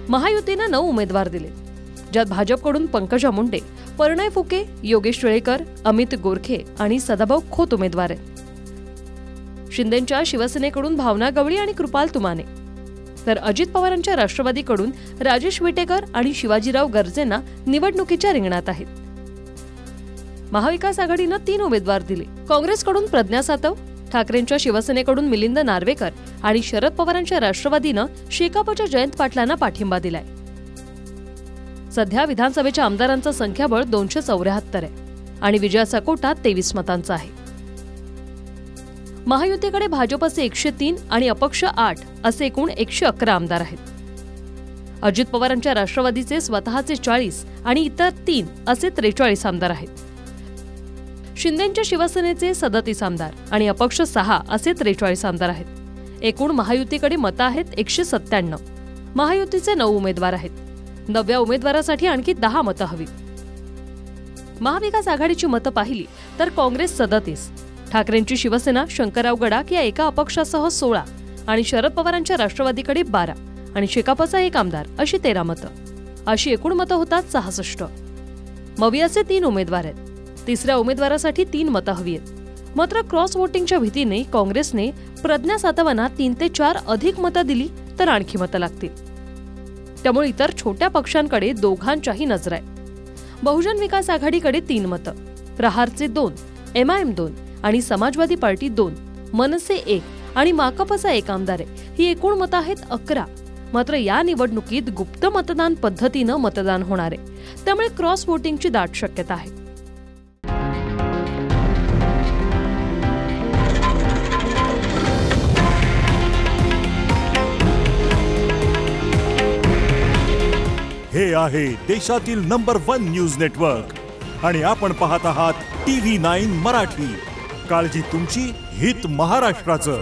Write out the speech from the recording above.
महायुतीने 9 उमेदवार दिले, ज्यात भाजपकडून पंकजा मुंडे, परिणय फुके, योगेश टिळेकर, अमित गोरखे आणि सदाभाऊ खोत उमेदवार आहेत। शिंदेंच्या शिवसेनेकडून भावना गवळी आणि कृपाल तुमाने, तर अजित पवारांच्या राष्ट्रवादीकडून राजेश विटेकर आणि शिवाजीराव गर्जेंना निवडणुकीच्या रिंगणात आहेत। महाविकास आघाडीने 3 उमेदवार दिले। काँग्रेसकडून प्रज्ञा सातव, ठाकरेंच्या शिवसेनेकडून मिलिंद नार्वेकर आणि शरद पवारांच्या राष्ट्रवादीने शेकापच्या जयंत पाटलांना पाठिंबा दिलाय। सध्या विधानसभेच्या आमदारांचं संख्याबळ 274 आहे आणि विजयाचा कोटा 23 मतांचा आहे। महायुतीकडे भाजपचे 103 आणि अपक्ष 8 असे एकूण 111 आमदार आहेत। अजित पवारांच्या राष्ट्रवादीचे स्वतःचे 40 आणि इतर 3 असे 43 आमदार आहेत। शिंदेंच्या शिवसेनेचे 37 आमदार आणि अपक्ष 6 असे 43 आमदार आहेत। एकूण महायुतीकडे मतं आहेत 197। महायुतीचे 9 उमेदवार आहेत। 9व्या उमेदवारासाठी आणखी 10 मतं हवी। महाविकास आघाडीची मतं पाहिली तर काँग्रेस 37, ठाकरेंची शिवसेना, शंकरराव गडाख या एका अपक्षासह 16 आणि शरद पवारांच्या राष्ट्रवादीकडे 12 आणि शेकापचा 1 आमदार अशी 13 मतं, अशी एकूण मतं होतात 66। मवियाचे 3 उमेदवार आहेत। 3ऱ्या उमेदवारासाठी 3 मतं हवी आहेत। मात्र क्रॉस वोटिंगच्या भीतीने काँग्रेसने प्रज्ञा सातवांना 3 ते 4 अधिक मतं दिली तर आणखी मतं लागतील। त्यामुळे इतर छोट्या पक्षांकडे दोघांच्याही नजर आहे। बहुजन विकास आघाडीकडे 3 मतं, प्रहारचे 2, MIM 2 आणि समाजवादी पार्टी 2, मनसे 1 आणि माकपचा 1 आमदार आहे। ही एकूण मतं आहेत 11। मात्र या निवडणुकीत गुप्त मतदान पद्धतीनं मतदान होणार आहे, त्यामुळे क्रॉस वोटिंगची दाट शक्यता आहे। हे आहे देशातील नंबर 1 न्यूज नेटवर्क आणि आपण पाहत आहात TV9 मराठी। काळजी तुमची, हित महाराष्ट्राचं।